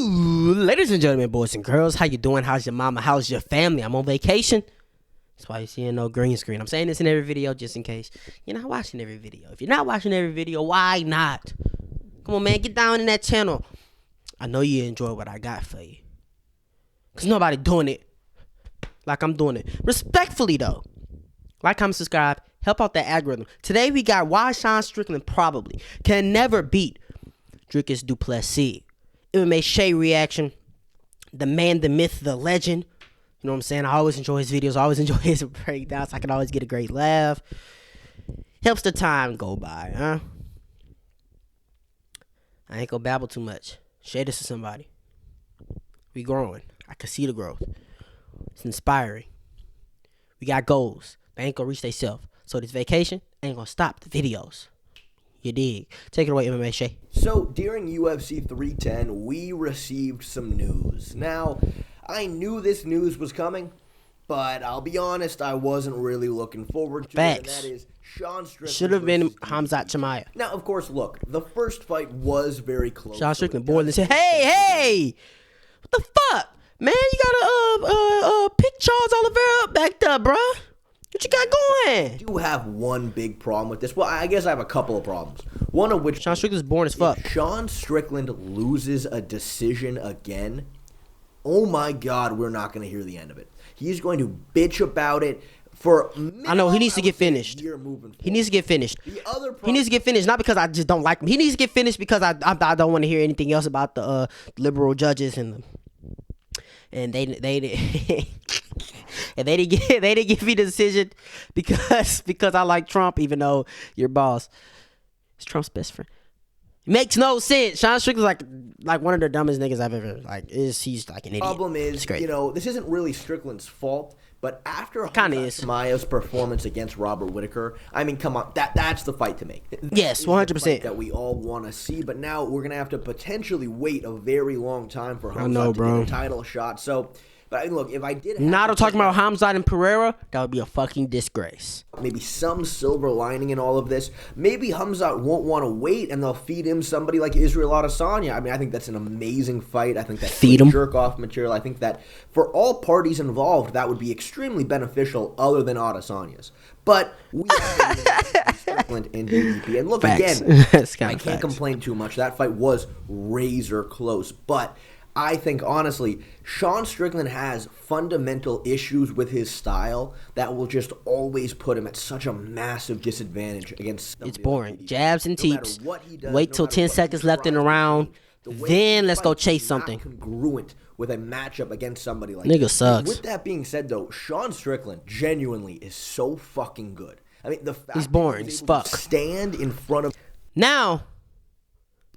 Ladies and gentlemen, boys and girls, how you doing? How's your mama? How's your family? I'm on vacation. That's why you're seeing no green screen. I'm saying this in every video just in case you're not watching every video. If you're not watching every video, why not? Come on, man, get down in that channel. I know you enjoy what I got for you. Because nobody doing it like I'm doing it. Respectfully, though. Like, comment, subscribe. Help out that algorithm. Today, we got why Sean Strickland probably can never beat Dricus du Plessis. MMA Shay reaction. The man, the myth, the legend. You know what I'm saying? I always enjoy his videos. I always enjoy his breakdowns. I can always get a great laugh. Helps the time go by, huh? I ain't gonna babble too much. Share this to somebody. We growing. I can see the growth. It's inspiring. We got goals. They ain't gonna reach themselves. So this vacation ain't gonna stop the videos. You dig? Take it away, MMA Shay. So during UFC 310, we received some news. Now, I knew this news was coming, but I'll be honest, I wasn't really looking forward to it. And that is Sean Strickland. Should have been Khamzat Chimaev. Now, of course, look, the first fight was very close. Sean Strickland born and said, hey, what the fuck? Man, you gotta pick Charles Oliveira up back there, bruh. What you got going? I do have one big problem with this. Well, I guess I have a couple of problems. One of which, Sean Strickland's born as fuck. If Sean Strickland loses a decision again, oh my God, we're not going to hear the end of it. He's going to bitch about it for I know, he needs to get finished. He needs to get finished. He needs to get finished, not because I just don't like him. He needs to get finished because I don't want to hear anything else about the liberal judges and they and they didn't give me the decision because I like Trump, even though your boss is Trump's best friend. It makes no sense. Sean Strickland's like one of the dumbest niggas I've ever he's like an idiot. Problem is, this isn't really Strickland's fault, but after Chimaev's performance against Robert Whittaker, I mean, come on, that's the fight to make. Yes, 100%. That we all want to see, but now we're gonna have to potentially wait a very long time for Khamzat to get a title shot. So. But look, if I did not talking about Khamzat and Pereira, that would be a fucking disgrace. Maybe some silver lining in all of this. Maybe Khamzat won't want to wait and they'll feed him somebody like Israel Adesanya. I mean, I think that's an amazing fight. I think that's jerk-off material. I think that for all parties involved, that would be extremely beneficial other than Adesanya's. But we have Strickland and DDP. And look, again, I can't complain too much. That fight was razor close. But I think, honestly, Sean Strickland has fundamental issues with his style that will just always put him at such a massive disadvantage against. It's boring. Jabs and teeps. Wait till 10 seconds left in the round. Then let's go chase something. Congruent with a matchup against somebody like nigga sucks. With that being said, though, Sean Strickland genuinely is so fucking good. I mean, he's boring as fuck. Stand in front of. Now,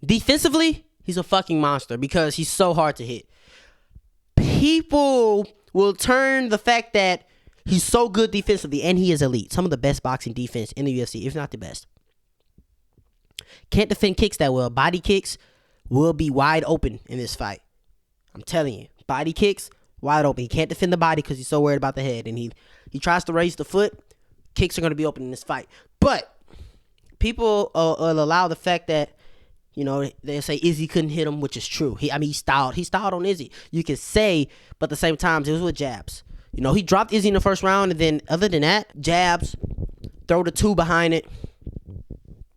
defensively, he's a fucking monster because he's so hard to hit. People will turn the fact that he's so good defensively, and he is elite. Some of the best boxing defense in the UFC, if not the best. Can't defend kicks that well. Body kicks will be wide open in this fight. I'm telling you. Body kicks, wide open. He can't defend the body because he's so worried about the head. And he tries to raise the foot. Kicks are going to be open in this fight. But people allow the fact that, they say Izzy couldn't hit him, which is true. He styled on Izzy. You can say, but at the same time, it was with jabs. He dropped Izzy in the first round, and then other than that, jabs, throw the two behind it.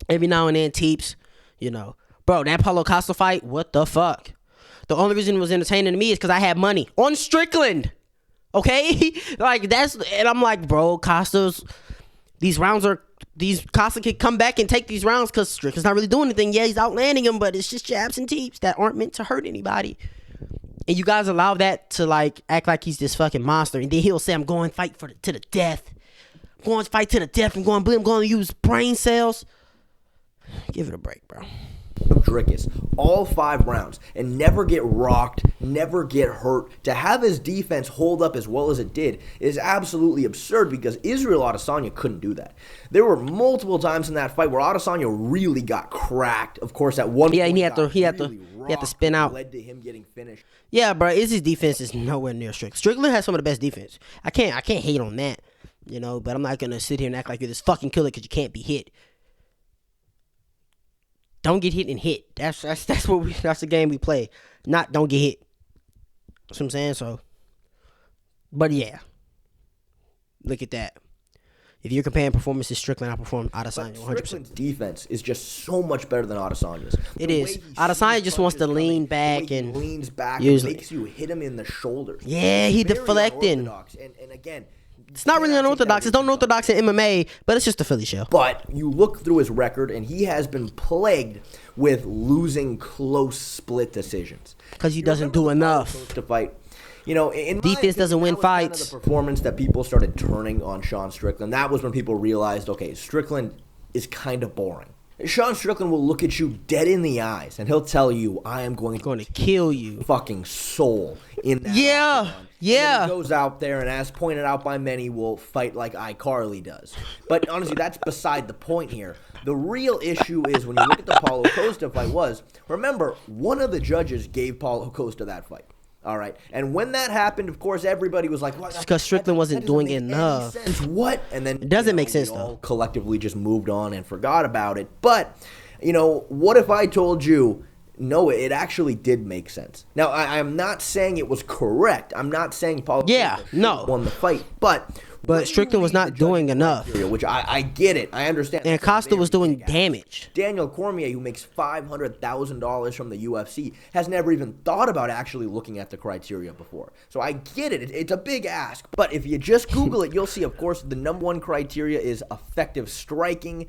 Every now and then, teeps. Bro, that Paulo Costa fight, what the fuck? The only reason it was entertaining to me is because I had money on Strickland. Okay? And I'm like, bro, Costa can come back and take these rounds because Strickland's not really doing anything. Yeah, he's outlanding him, but it's just jabs and teeps that aren't meant to hurt anybody. And you guys allow that to act like he's this fucking monster. And then he'll say, I'm going to fight to the death. I'm going to fight to the death. I'm going to use brain cells. Give it a break, bro. Dricus all 5 rounds and never get rocked, never get hurt. To have his defense hold up as well as it did is absolutely absurd because Israel Adesanya couldn't do that. There were multiple times in that fight where Adesanya really got cracked. Of course, at one point he had to spin out. Led to him getting finished. Yeah, bro, Izzy's defense is nowhere near Strickland. Strickland has some of the best defense. I can't hate on that, but I'm not gonna sit here and act like you're this fucking killer because you can't be hit. don't get hit and hit. That's the game we play. Not don't get hit. That's what I'm saying. So, but yeah, look at that. If you're comparing performances, Strickland outperformed Adesanya 100%. Strickland's defense is just so much better than Adesanya's. It is. Adesanya just wants to lean back and leans back usually and makes you hit him in the shoulders. Yeah, he deflecting. And again, it's not really unorthodox. It's unorthodox in MMA, but it's just a Philly show. But you look through his record, and he has been plagued with losing close split decisions. Because he doesn't do enough to fight. You know, defense doesn't win fights. Kind of the performance that people started turning on Sean Strickland. That was when people realized, okay, Strickland is kind of boring. Sean Strickland will look at you dead in the eyes, and he'll tell you, "I am going to kill you, fucking soul in that." Yeah. He goes out there, and as pointed out by many, will fight like iCarly does. But honestly, that's beside the point here. The real issue is when you look at the Paulo Costa fight. Remember, one of the judges gave Paulo Costa that fight. All right, and when that happened, of course, everybody was like, "What?" Because Strickland wasn't doing enough. What? And then it doesn't make sense, we though. all collectively just moved on and forgot about it. But what if I told you? No, it actually did make sense. Now, I'm not saying it was correct. I'm not saying Paulo won the fight, but Strickland was not doing enough. Which I get it. I understand. And Costa was doing damage. Daniel Cormier, who makes $500,000 from the UFC, has never even thought about actually looking at the criteria before. So I get it. It's a big ask. But if you just Google it, you'll see, of course, the number one criteria is effective striking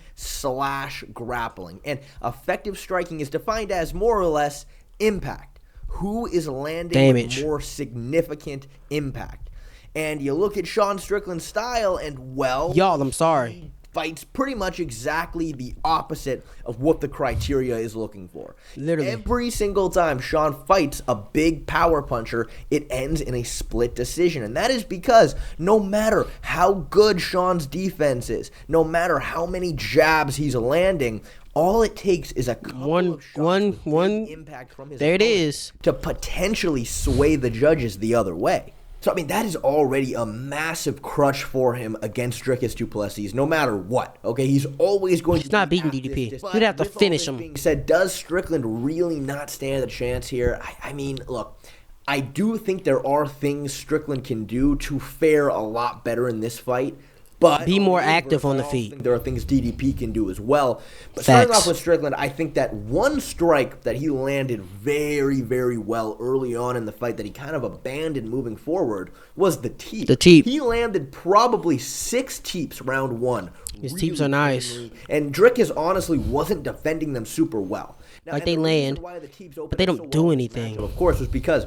/ grappling. And effective striking is defined as more or less impact. Who is landing damage with more significant impact? And you look at Sean Strickland's style, and I'm sorry. He fights pretty much exactly the opposite of what the criteria is looking for. Literally. Every single time Sean fights a big power puncher, it ends in a split decision. And that is because no matter how good Sean's defense is, no matter how many jabs he's landing, all it takes is a couple of shots with impact from his opponent to potentially sway the judges the other way. So, I mean, that is already a massive crutch for him against Dricus du Plessis, no matter what. Okay, he's always going to... He's not beating DDP. You'd have to finish him. Being said, does Strickland really not stand a chance here? I mean, look, I do think there are things Strickland can do to fare a lot better in this fight. But be more active on the feet. There are things DDP can do as well. But starting off with Strickland, I think that one strike that he landed very, very well early on in the fight that he kind of abandoned moving forward was the teep. He landed probably 6 teeps round 1. His teeps are nice. And Dricus honestly wasn't defending them super well. Now, they land, but they don't do anything. Of course, was because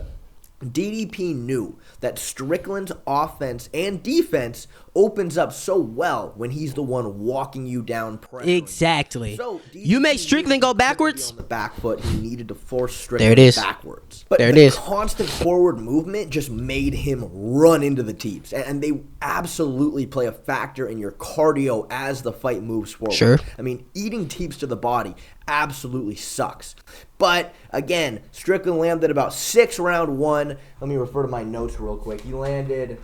DDP knew that Strickland's offense and defense opens up so well when he's the one walking you down. Exactly. So you make Strickland go backwards. On the back foot, he needed to force Strickland backwards. But the constant forward movement just made him run into the teeps, and they absolutely play a factor in your cardio as the fight moves forward. Sure. I mean, eating teeps to the body absolutely sucks. But again, Strickland landed about 6 round 1. Let me refer to my notes real quick. He landed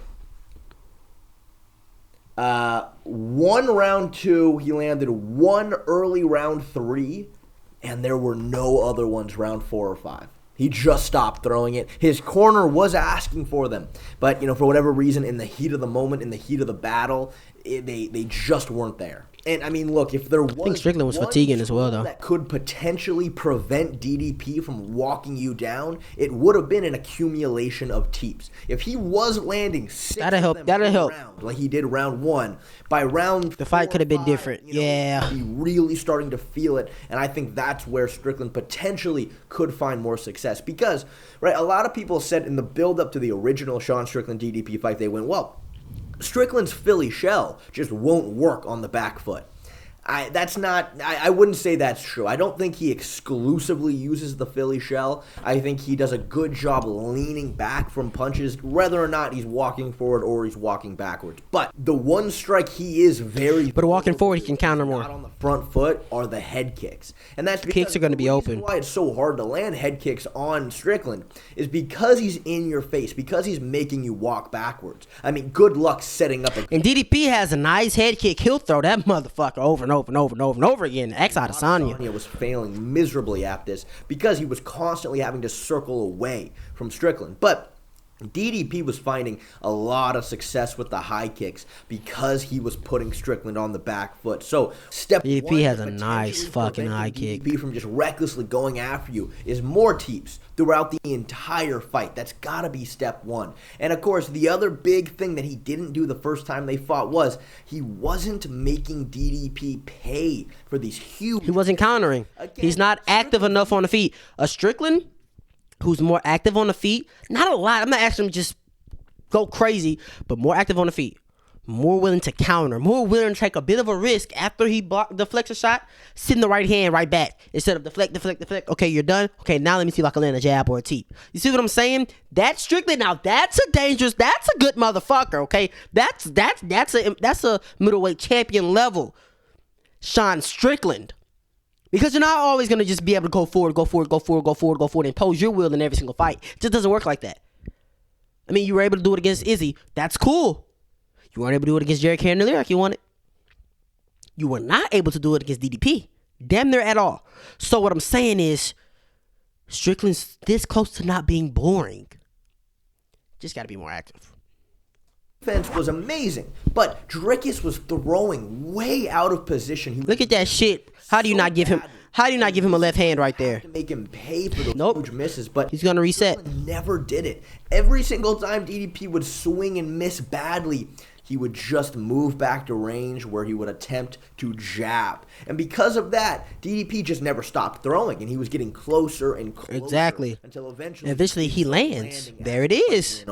1 round 2. He landed 1 early round 3, and there were no other ones round 4 or 5. He just stopped throwing it. His corner was asking for them, but for whatever reason, in the heat of the moment, in the heat of the battle, they just weren't there. And I mean, look, if there was, I think Strickland was fatiguing as well, though, that could potentially prevent DDP from walking you down, it would have been an accumulation of teeps. If he was landing 6 that'll help. Round, like he did round 1, by round the fight could have been different. He really starting to feel it, and I think that's where Strickland potentially could find more success because, a lot of people said in the build up to the original Sean Strickland DDP fight, they went, Strickland's Philly shell just won't work on the back foot. I wouldn't say that's true. I don't think he exclusively uses the Philly shell. I think he does a good job leaning back from punches, whether or not he's walking forward or he's walking backwards. But the one strike he is very... But walking forward, he can counter more. ...on the front foot are the head kicks. And that's because kicks are going to be open. Why it's so hard to land head kicks on Strickland is because he's in your face, because he's making you walk backwards. I mean, good luck setting up a... And DDP has a nice head kick. He'll throw that motherfucker over and and over and over and over and over again. X Adesanya. Adesanya was failing miserably at this because he was constantly having to circle away from Strickland. But DDP was finding a lot of success with the high kicks because he was putting Strickland on the back foot. So step DDP one has a nice fucking high kick. DDP from just recklessly going after you is more teeps throughout the entire fight. That's got to be step one. And of course, the other big thing that he didn't do the first time they fought was he wasn't making DDP pay for these huge... He wasn't countering. Again, he's not active enough on the feet. A Strickland, who's more active on the feet, not a lot. I'm not asking him to just go crazy, but more active on the feet. More willing to counter. More willing to take a bit of a risk after he deflects a shot, sitting the right hand right back. Instead of deflect. Okay, you're done. Okay, now let me see if I can land a jab or a teep. You see what I'm saying? That's Strickland. Now that's a good motherfucker, okay? That's a middleweight champion level Sean Strickland. Because you're not always going to just be able to go forward, and impose your will in every single fight. It just doesn't work like that. I mean, you were able to do it against Izzy. That's cool. You weren't able to do it against Jerry Cannonier like you wanted. You were not able to do it against DDP. Damn near at all. So what I'm saying is, Strickland's this close to not being boring. Just got to be more active. Defense was amazing, but Dricus was throwing way out of position. Look at that shit. How do you not give him a left hand right there? To make him pay for those huge misses, but he's gonna reset. Never did it. Every single time DDP would swing and miss badly, he would just move back to range where he would attempt to jab. And because of that, DDP just never stopped throwing, and he was getting closer and closer. Exactly. Until eventually he lands. There it is.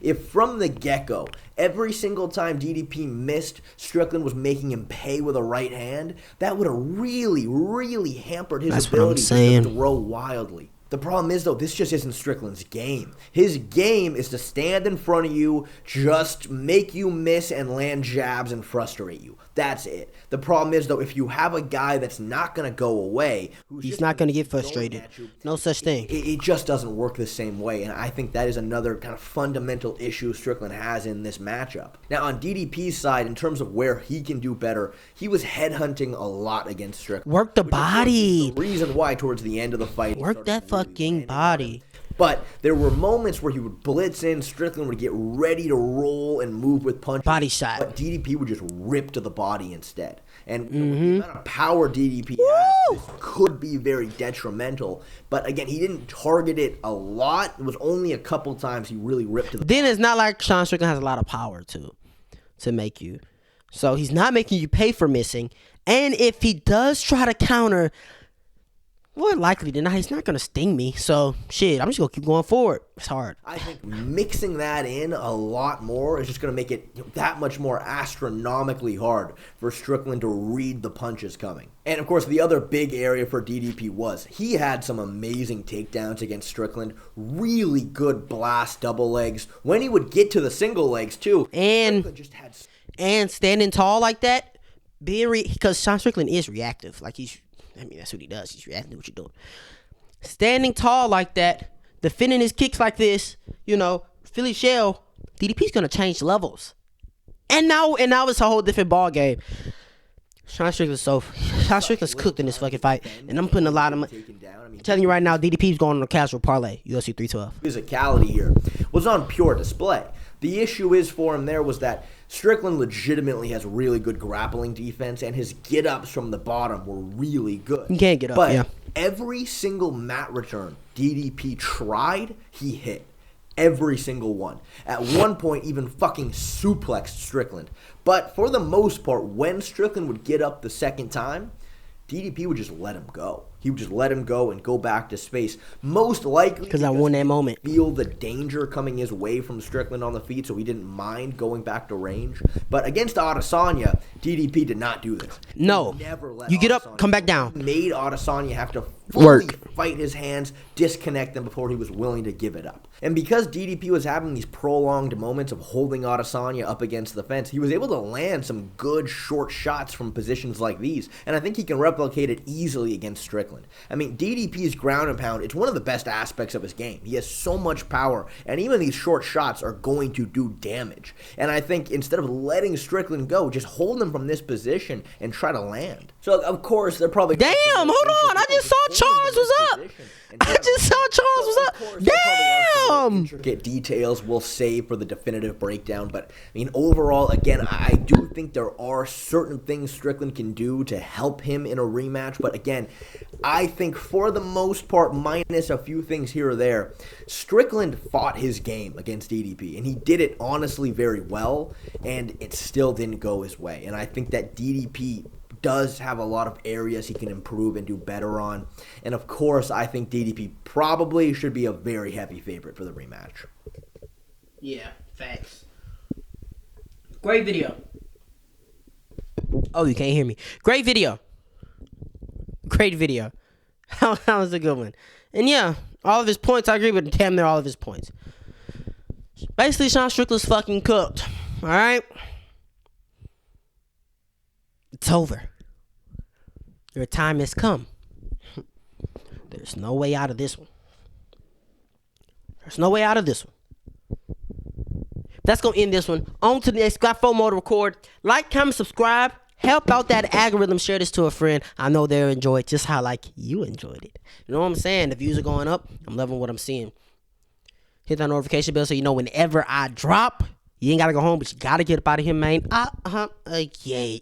If from the get-go, every single time DDP missed, Strickland was making him pay with a right hand, that would have really, really hampered his ability to throw wildly. The problem is, though, this just isn't Strickland's game. His game is to stand in front of you, just make you miss and land jabs and frustrate you. That's it. The problem is, though, if you have a guy that's not going to go away, he's not going to get frustrated. No such thing. It just doesn't work the same way, and I think that is another kind of fundamental issue Strickland has in this matchup. Now, on DDP's side, in terms of where he can do better, he was headhunting a lot against Strickland. Work the body. The reason why towards the end of the fight, work that fucking body. But there were moments where he would blitz in, Strickland would get ready to roll and move with punches. Body shot. But DDP would just rip to the body instead. And with the amount of power DDP has, this could be very detrimental. But again, he didn't target it a lot. It was only a couple times he really ripped to the body. Then it's not like Sean Strickland has a lot of power to make you. So he's not making you pay for missing. And if he does try to counter, more likely than not, he's not going to sting me. So, shit, I'm just going to keep going forward. It's hard. I think mixing that in a lot more is just going to make it that much more astronomically hard for Strickland to read the punches coming. And, of course, the other big area for DDP was he had some amazing takedowns against Strickland. Really good blast double legs. When he would get to the single legs, too. And standing tall like that, because Sean Strickland is reactive. That's what he does. He's reacting to what you're doing. Standing tall like that, defending his kicks like this, Philly shell, DDP's going to change levels. And now it's a whole different ball game. Sean Strickland's cooked in this fucking fight. And I'm putting a lot of money. I'm telling you right now, DDP's going on a casual parlay. UFC 312. Physicality here was on pure display. The issue is for him there was that Strickland legitimately has really good grappling defense, and his get-ups from the bottom were really good. You can't get up, yeah. Every single mat return DDP tried, he hit. Every single one. At one point, even fucking suplexed Strickland. But for the most part, when Strickland would get up the second time, DDP would just let him go. He would just let him go and go back to space. Most likely because I won that moment. Feel the danger coming his way from Strickland on the feet, so he didn't mind going back to range. But against Adesanya, DDP did not do this. No. He never let you get Adesanya up, come back down. He made Adesanya have to fully fight his hands, disconnect them before he was willing to give it up. And because DDP was having these prolonged moments of holding Adesanya up against the fence, he was able to land some good short shots from positions like these, and I think he can replicate it easily against Strickland. I mean, DDP's ground and pound, it's one of the best aspects of his game. He has so much power, and even these short shots are going to do damage. And I think instead of letting Strickland go, just hold him from this position and try to land. So, of course, they're probably... Damn, hold on. I just saw Charles was up. I just saw Charles was up. Damn. Intricate details we'll save for the definitive breakdown. But, I mean, overall, again, I do think there are certain things Strickland can do to help him in a rematch. But, again, I think for the most part, minus a few things here or there, Strickland fought his game against DDP. And he did it, honestly, very well. And it still didn't go his way. And I think that DDP does have a lot of areas he can improve and do better on. And of course, I think DDP probably should be a very heavy favorite for the rematch. Yeah, facts. Great video. Oh, you can't hear me. Great video. Great video. That was a good one. And yeah, all of his points, I agree with damn near all of his points. Basically, Sean Strickland's fucking cooked. Alright? It's over. Your time has come. There's no way out of this one. There's no way out of this one. That's going to end this one. On to the next. Got 4 more to record. Like, comment, subscribe. Help out that algorithm. Share this to a friend. I know they'll enjoy it just how like you enjoyed it. You know what I'm saying? The views are going up. I'm loving what I'm seeing. Hit that notification bell so you know whenever I drop. You ain't got to go home, but you got to get up out of here, man. Yeah.